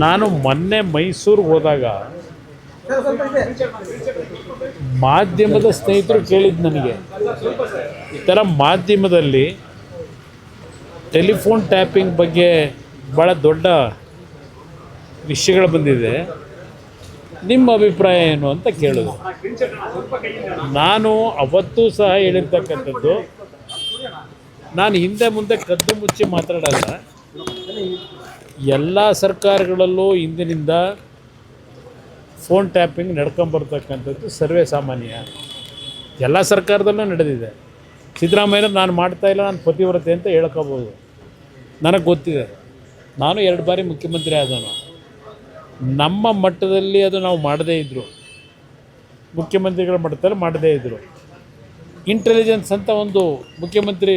ನಾನು ಮೊನ್ನೆ ಮೈಸೂರಿಗೆ ಹೋದಾಗ ಮಾಧ್ಯಮದ ಸ್ನೇಹಿತರು ಕೇಳಿದ್ದು ನನಗೆ, ಈ ಥರ ಮಾಧ್ಯಮದಲ್ಲಿ ಟೆಲಿಫೋನ್ ಟ್ಯಾಪಿಂಗ್ ಬಗ್ಗೆ ಭಾಳ ದೊಡ್ಡ ವಿಷಯಗಳು ಬಂದಿದೆ, ನಿಮ್ಮ ಅಭಿಪ್ರಾಯ ಏನು ಅಂತ ಕೇಳಿದ್ರು. ನಾನು ಅವತ್ತೂ ಸಹ ಹೇಳಿರ್ತಕ್ಕಂಥದ್ದು, ನಾನು ಹಿಂದೆ ಮುಂದೆ ಕದ್ದು ಮುಚ್ಚಿ ಮಾತಾಡಲ್ಲ. ಎಲ್ಲ ಸರ್ಕಾರಗಳಲ್ಲೂ ಇಂದಿನಿಂದ ಫೋನ್ ಟ್ಯಾಪಿಂಗ್ ನಡ್ಕೊಂಬರ್ತಕ್ಕಂಥದ್ದು ಸರ್ವೇ ಸಾಮಾನ್ಯ. ಎಲ್ಲ ಸರ್ಕಾರದಲ್ಲೂ ನಡೆದಿದೆ. ಸಿದ್ದರಾಮಯ್ಯ ನಾನು ಮಾಡ್ತಾಯಿಲ್ಲ, ನಾನು ಪತಿವ್ರತೆ ಅಂತ ಹೇಳ್ಕೋಬೋದು. ನನಗೆ ಗೊತ್ತಿದೆ, ನಾನು 2 ಬಾರಿ ಮುಖ್ಯಮಂತ್ರಿ ಆದವನು. ನಮ್ಮ ಮಟ್ಟದಲ್ಲಿ ಅದು ನಾವು ಮಾಡದೇ ಇದ್ದರು, ಮುಖ್ಯಮಂತ್ರಿಗಳ ಮಟ್ಟದಲ್ಲಿ ಮಾಡದೇ ಇದ್ದರು. ಇಂಟೆಲಿಜೆನ್ಸ್ ಅಂತ ಒಂದು ಮುಖ್ಯಮಂತ್ರಿ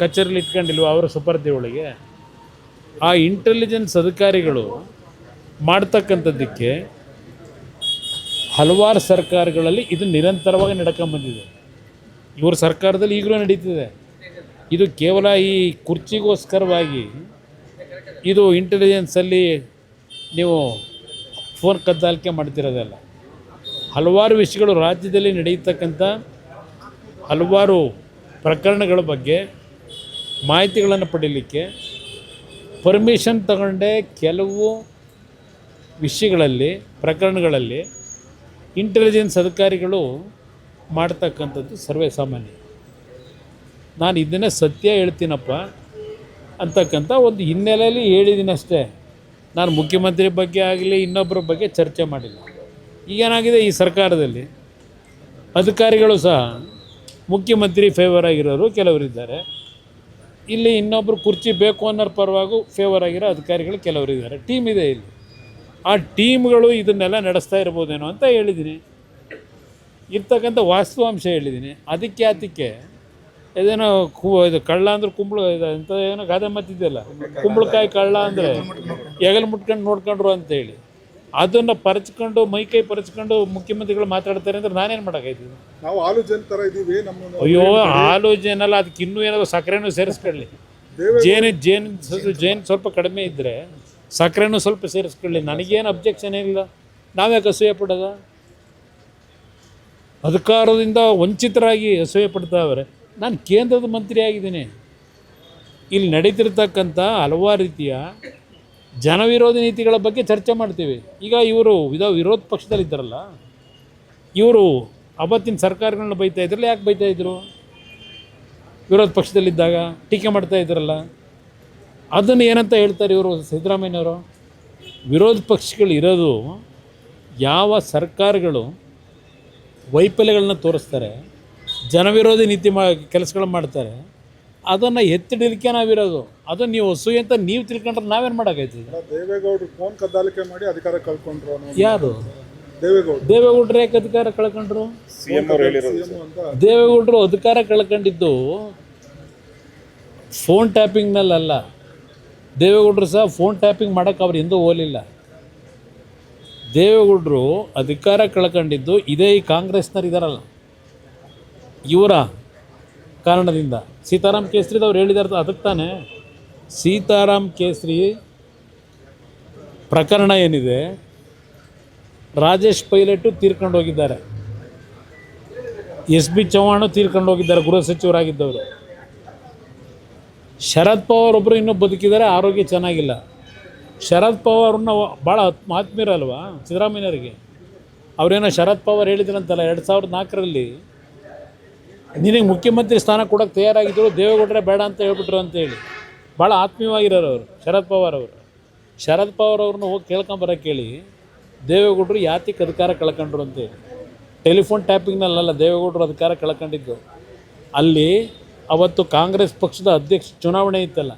ಕಚೇರಿಲಿ ಇಟ್ಕೊಂಡಿಲ್ವ ಅವರ ಸುಪರ್ದಿ ಒಳಗೆ, ಆ ಇಂಟೆಲಿಜೆನ್ಸ್ ಅಧಿಕಾರಿಗಳು ಮಾಡ್ತಕ್ಕಂಥದ್ದಕ್ಕೆ ಹಲವಾರು ಸರ್ಕಾರಗಳಲ್ಲಿ ಇದು ನಿರಂತರವಾಗಿ ನಡ್ಕೊಂಬಂದಿದೆ. ಇವ್ರ ಸರ್ಕಾರದಲ್ಲಿ ಈಗಲೂ ನಡೀತಿದೆ. ಇದು ಕೇವಲ ಈ ಕುರ್ಚಿಗೋಸ್ಕರವಾಗಿ ಇದು ಇಂಟೆಲಿಜೆನ್ಸಲ್ಲಿ ನೀವು ಫೋನ್ ಕದ್ದಾಲಿಕೆ ಮಾಡ್ತಿರೋದಲ್ಲ. ಹಲವಾರು ವಿಷಯಗಳು ರಾಜ್ಯದಲ್ಲಿ ನಡೆಯತಕ್ಕಂಥ ಹಲವಾರು ಪ್ರಕರಣಗಳ ಬಗ್ಗೆ ಮಾಹಿತಿಗಳನ್ನು ಪಡೀಲಿಕ್ಕೆ ಪರ್ಮಿಷನ್ ತಗೊಂಡೆ ಕೆಲವು ವಿಷಯಗಳಲ್ಲಿ, ಪ್ರಕರಣಗಳಲ್ಲಿ ಇಂಟೆಲಿಜೆನ್ಸ್ ಅಧಿಕಾರಿಗಳು ಮಾಡ್ತಕ್ಕಂಥದ್ದು ಸರ್ವೇ ಸಾಮಾನ್ಯ. ನಾನು ಇದನ್ನೇ ಸತ್ಯ ಹೇಳ್ತೀನಪ್ಪ ಅಂತಕ್ಕಂಥ ಒಂದು ಹಿನ್ನೆಲೆಯಲ್ಲಿ ಹೇಳಿದ್ದೀನಿ ಅಷ್ಟೇ. ನಾನು ಮುಖ್ಯಮಂತ್ರಿ ಬಗ್ಗೆ ಆಗಲಿ ಇನ್ನೊಬ್ಬರ ಬಗ್ಗೆ ಚರ್ಚೆ ಮಾಡಿಲ್ಲ. ಈಗೇನಾಗಿದೆ, ಈ ಸರ್ಕಾರದಲ್ಲಿ ಅಧಿಕಾರಿಗಳು ಸಹ ಮುಖ್ಯಮಂತ್ರಿ ಫೇವರ್ ಆಗಿರೋರು ಕೆಲವರಿದ್ದಾರೆ, ಇಲ್ಲಿ ಇನ್ನೊಬ್ಬರು ಕುರ್ಚಿ ಬೇಕು ಅನ್ನೋರ ಪರವಾಗೂ ಫೇವರ್ ಆಗಿರೋ ಅಧಿಕಾರಿಗಳು ಕೆಲವರಿದ್ದಾರೆ. ಟೀಮ್ ಇದೆ ಇಲ್ಲಿ. ಆ ಟೀಮ್ಗಳು ಇದನ್ನೆಲ್ಲ ನಡೆಸ್ತಾ ಇರ್ಬೋದೇನೋ ಅಂತ ಹೇಳಿದ್ದೀನಿ. ಇರ್ತಕ್ಕಂಥ ವಾಸ್ತವಾಂಶ ಹೇಳಿದ್ದೀನಿ. ಅದಕ್ಕೆ ಇದೇನೋ ಇದು ಕಳ್ಳ ಅಂದ್ರೆ ಕುಂಬಳು ಇಂಥ ಏನೋ ಗಾದೆ ಮಾತಿದೆಯಲ್ಲ, ಕುಂಬಳಕಾಯಿ ಕಳ್ಳ ಅಂದರೆ ಹೆಗಲು ಮುಟ್ಕೊಂಡು ನೋಡ್ಕೊಂಡ್ರು ಅಂತೇಳಿ, ಅದನ್ನು ಪರಚ್ಕೊಂಡು ಮೈಕೈ ಪರಚ್ಕೊಂಡು ಮುಖ್ಯಮಂತ್ರಿಗಳು ಮಾತಾಡ್ತಾರೆ ಅಂದರೆ ನಾನೇನು ಮಾಡೋಕ್ಕಾಯ್ತಿದ್ದೆ? ನಾವು ಆಲೋಚನೆ ಥರ ಇದ್ದೀವಿ. ಅಯ್ಯೋ, ಆಲೋಚನೆಲ್ಲ ಅದಕ್ಕೆ ಇನ್ನೂ ಏನಾದರೂ ಸಕ್ಕರೆನೂ ಸೇರಿಸ್ಕೊಳ್ಳಿ. ಜೇನು ಸ್ವಲ್ಪ ಕಡಿಮೆ ಇದ್ದರೆ ಸಕ್ಕರೆನೂ ಸ್ವಲ್ಪ ಸೇರಿಸ್ಕೊಳ್ಳಿ, ನನಗೇನು ಅಬ್ಜೆಕ್ಷನ್ ಏನಿಲ್ಲ. ನಾವ್ಯಾಕೆ ಅಸೂಯೆ ಪಡೋದ? ಅಧಿಕಾರದಿಂದ ವಂಚಿತರಾಗಿ ಅಸೂಯೆ ಪಡ್ತಾವ್ರೆ. ನಾನು ಕೇಂದ್ರದ ಮಂತ್ರಿ ಆಗಿದ್ದೀನಿ. ಇಲ್ಲಿ ನಡೀತಿರ್ತಕ್ಕಂಥ ಹಲವಾರು ರೀತಿಯ ಜನವಿರೋಧಿ ನೀತಿಗಳ ಬಗ್ಗೆ ಚರ್ಚೆ ಮಾಡ್ತೀವಿ. ಈಗ ಇವರು ವಿರೋಧ ಪಕ್ಷದಲ್ಲಿದ್ದಾರಲ್ಲ, ಇವರು ಅವತ್ತಿನ ಸರ್ಕಾರಗಳನ್ನ ಬೈತಾ ಇದ್ರಲ್ಲ, ಯಾಕೆ ಬೈತಾ ಇದ್ರು? ವಿರೋಧ ಪಕ್ಷದಲ್ಲಿದ್ದಾಗ ಟೀಕೆ ಮಾಡ್ತಾ ಇದ್ರಲ್ಲ, ಅದನ್ನು ಏನಂತ ಹೇಳ್ತಾರೆ ಇವರು ಸಿದ್ದರಾಮಯ್ಯನವರು? ವಿರೋಧ ಪಕ್ಷಗಳು ಇರೋದು ಯಾವ ಸರ್ಕಾರಗಳು ವೈಫಲ್ಯಗಳನ್ನ ತೋರಿಸ್ತಾರೆ, ಜನವಿರೋಧಿ ನೀತಿ ಕೆಲಸಗಳು ಮಾಡ್ತಾರೆ, ಅದನ್ನು ಎತ್ತಿಡಲಿಕ್ಕೆ ನಾವಿರೋದು. ಅದನ್ನು ನೀವು ಅಸೂಯೆ ಅಂತ ನೀವು ತಿಳ್ಕೊಂಡ್ರೆ ನಾವೇನು ಮಾಡೋಕ್ಕಾಯ್ತದೆ? ದೇವೇಗೌಡರು ಫೋನ್ ಕದ್ದಾಲಿಕೆ ಮಾಡಿ ಅಧಿಕಾರ ಕಳ್ಕೊಂಡ್ರು. ಯಾರು ದೇವೇಗೌಡರು ಯಾಕೆ ಅಧಿಕಾರ ಕಳ್ಕೊಂಡ್ರು? ದೇವೇಗೌಡರು ಅಧಿಕಾರ ಕಳ್ಕೊಂಡಿದ್ದು ಫೋನ್ ಟ್ಯಾಪಿಂಗ್ನಲ್ಲ. ದೇವೇಗೌಡರು ಸಹ ಫೋನ್ ಟ್ಯಾಪಿಂಗ್ ಮಾಡೋಕ್ಕೆ ಅವ್ರು ಎಂದೂ ಹೋಗಲಿಲ್ಲ. ದೇವೇಗೌಡರು ಅಧಿಕಾರ ಕಳ್ಕೊಂಡಿದ್ದು ಇದೇ ಈ ಕಾಂಗ್ರೆಸ್ನವ್ರು ಇದ್ದಾರಲ್ಲ, ಇವರ ಕಾರಣದಿಂದ. ಸೀತಾರಾಮ್ ಕೇಸರಿದವ್ರು ಹೇಳಿದಾರೆ, ಅದಕ್ಕೆ ತಾನೇ ಸೀತಾರಾಮ್ ಕೇಸರಿ ಪ್ರಕರಣ ಏನಿದೆ, ರಾಜೇಶ್ ಪೈಲಟು ತೀರ್ಕೊಂಡು ಹೋಗಿದ್ದಾರೆ, ಎಸ್ ಬಿ ಚೌಹಾಣು ತೀರ್ಕೊಂಡು ಹೋಗಿದ್ದಾರೆ, ಗೃಹ ಸಚಿವರಾಗಿದ್ದವರು. ಶರದ್ ಪವಾರ್ ಒಬ್ಬರು ಇನ್ನೂ ಬದುಕಿದ್ದಾರೆ, ಆರೋಗ್ಯ ಚೆನ್ನಾಗಿಲ್ಲ. ಶರದ್ ಪವಾರ್ನ ಭಾಳ ಆತ್ಮೀಯರಲ್ವಾ ಸಿದ್ದರಾಮಯ್ಯವ್ರಿಗೆ? ಅವರೇನೋ ಶರದ್ ಪವಾರ್ ಹೇಳಿದ್ರಂತಲ್ಲ 2004ರಲ್ಲಿ, ನಿನಗೆ ಮುಖ್ಯಮಂತ್ರಿ ಸ್ಥಾನ ಕೊಡೋಕ್ಕೆ ತಯಾರಾಗಿದ್ದರು, ದೇವೇಗೌಡರೇ ಬೇಡ ಅಂತ ಹೇಳ್ಬಿಟ್ರು ಅಂತೇಳಿ. ಭಾಳ ಆತ್ಮೀಯವಾಗಿರೋರು ಅವರು ಶರದ್ ಪವಾರ್ ಅವರು. ಶರದ್ ಪವಾರ್ ಅವ್ರನ್ನ ಹೋಗಿ ಕೇಳ್ಕೊಂಬರೋಕ್ಕೆ ಹೇಳಿ, ದೇವೇಗೌಡರು ಯಾತಿಗೆ ಅಧಿಕಾರ ಕಳ್ಕೊಂಡ್ರು ಅಂತೇಳಿ. ಟೆಲಿಫೋನ್ ಟ್ಯಾಪಿಂಗ್ನಲ್ಲ ದೇವೇಗೌಡರು ಅಧಿಕಾರ ಕಳ್ಕೊಂಡಿದ್ದು. ಅಲ್ಲಿ ಅವತ್ತು ಕಾಂಗ್ರೆಸ್ ಪಕ್ಷದ ಅಧ್ಯಕ್ಷ ಚುನಾವಣೆ ಇತ್ತಲ್ಲ,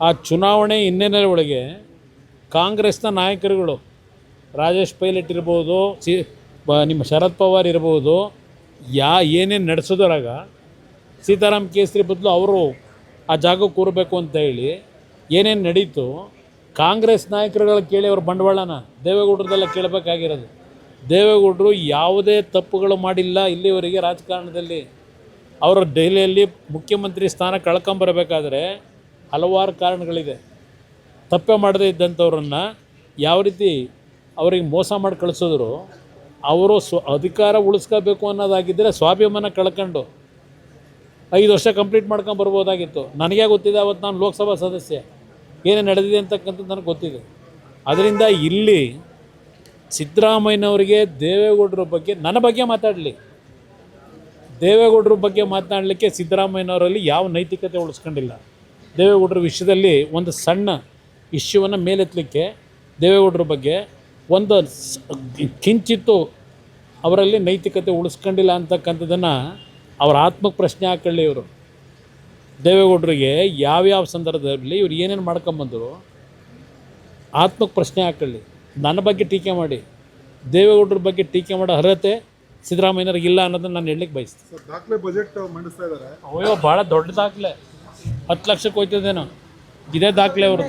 ಆ ಚುನಾವಣೆ ಹಿನ್ನೆಲೆ ಒಳಗೆ ಕಾಂಗ್ರೆಸ್ನ ನಾಯಕರುಗಳು, ರಾಜೇಶ್ ಪೈಲಟ್ ಇರ್ಬೋದು, ನಿಮ್ಮ ಶರದ್ ಪವಾರ್ ಇರ್ಬೋದು, ಏನೇನು ನಡೆಸೋದ್ರಾಗ ಸೀತಾರಾಮ್ ಕೇಸರಿ ಬದಲು ಅವರು ಆ ಜಾಗಕ್ಕೆ ಕೂರಬೇಕು ಅಂತ ಹೇಳಿ ಏನೇನು ನಡೀತು, ಕಾಂಗ್ರೆಸ್ ನಾಯಕರುಗಳ ಕೇಳಿ ಅವ್ರ ಬಂಡವಾಳನ ದೇವೇಗೌಡರದೆಲ್ಲ ಕೇಳಬೇಕಾಗಿರೋದು. ದೇವೇಗೌಡರು ಯಾವುದೇ ತಪ್ಪುಗಳು ಮಾಡಿಲ್ಲ ಇಲ್ಲಿವರೆಗೆ ರಾಜಕಾರಣದಲ್ಲಿ. ಅವರು ದೆಹಲಿಯಲ್ಲಿ ಮುಖ್ಯಮಂತ್ರಿ ಸ್ಥಾನ ಕಳ್ಕೊಂಬರಬೇಕಾದ್ರೆ ಹಲವಾರು ಕಾರಣಗಳಿದೆ. ತಪ್ಪೆ ಮಾಡದೇ ಇದ್ದಂಥವ್ರನ್ನ ಯಾವ ರೀತಿ ಅವರಿಗೆ ಮೋಸ ಮಾಡಿ ಕಳಿಸಿದ್ರು, ಅವರು ಅಧಿಕಾರ ಉಳಿಸ್ಕೋಬೇಕು ಅನ್ನೋದಾಗಿದ್ದರೆ ಸ್ವಾಭಿಮಾನ ಕಳ್ಕೊಂಡು 5 ವರ್ಷ ಕಂಪ್ಲೀಟ್ ಮಾಡ್ಕೊಂಡು ಬರ್ಬೋದಾಗಿತ್ತು. ನನಗೇ ಗೊತ್ತಿದೆ, ಅವತ್ತು ನಾನು ಲೋಕಸಭಾ ಸದಸ್ಯ, ಏನೇನು ನಡೆದಿದೆ ಅಂತಕ್ಕಂಥದ್ದು ನನಗೆ ಗೊತ್ತಿದೆ. ಅದರಿಂದ ಇಲ್ಲಿ ಸಿದ್ದರಾಮಯ್ಯನವರಿಗೆ ದೇವೇಗೌಡರ ಬಗ್ಗೆ, ನನ್ನ ಬಗ್ಗೆ ಮಾತಾಡಲಿ, ದೇವೇಗೌಡರ ಬಗ್ಗೆ ಮಾತನಾಡಲಿಕ್ಕೆ ಸಿದ್ದರಾಮಯ್ಯನವರಲ್ಲಿ ಯಾವ ನೈತಿಕತೆ ಉಳಿಸ್ಕೊಂಡಿಲ್ಲ. ದೇವೇಗೌಡರ ವಿಷಯದಲ್ಲಿ ಒಂದು ಸಣ್ಣ ಇಶ್ಯೂವನ್ನು ಮೇಲೆತ್ತಲಿಕ್ಕೆ ದೇವೇಗೌಡರ ಬಗ್ಗೆ ಒಂದು ಕಿಂಚಿತ್ತು ಅವರಲ್ಲಿ ನೈತಿಕತೆ ಉಳಿಸ್ಕೊಂಡಿಲ್ಲ ಅಂತಕ್ಕಂಥದ್ದನ್ನು ಅವ್ರ ಆತ್ಮಕ್ಕೆ ಪ್ರಶ್ನೆ ಹಾಕೊಳ್ಳಿ. ಇವರು ದೇವೇಗೌಡರಿಗೆ ಯಾವ್ಯಾವ ಸಂದರ್ಭದಲ್ಲಿ ಇವ್ರು ಏನೇನು ಮಾಡ್ಕೊಂಬಂದರು ಆತ್ಮಕ್ಕೆ ಪ್ರಶ್ನೆ ಹಾಕೊಳ್ಳಿ. ನನ್ನ ಬಗ್ಗೆ ಟೀಕೆ ಮಾಡಿ, ದೇವೇಗೌಡರ ಬಗ್ಗೆ ಟೀಕೆ ಮಾಡೋ ಅರ್ಹತೆ ಸಿದ್ದರಾಮಯ್ಯನವ್ರಿಗೆ ಇಲ್ಲ ಅನ್ನೋದನ್ನು ನಾನು ಹೇಳಲಿಕ್ಕೆ ಬಯಸ್ತೀನಿ. ಸರ್, ದಾಖಲೆ ಬಜೆಟ್ ಮಂಡಿಸ್ತಾ ಇದ್ದಾರೆ. ಅಯ್ಯೋ ಭಾಳ ದೊಡ್ಡ ದಾಖಲೆ, 10 ಲಕ್ಷಕ್ಕೆ ಹೋಯ್ತದೇನೋ, ಇದೇ ದಾಖಲೆ ಅವರು.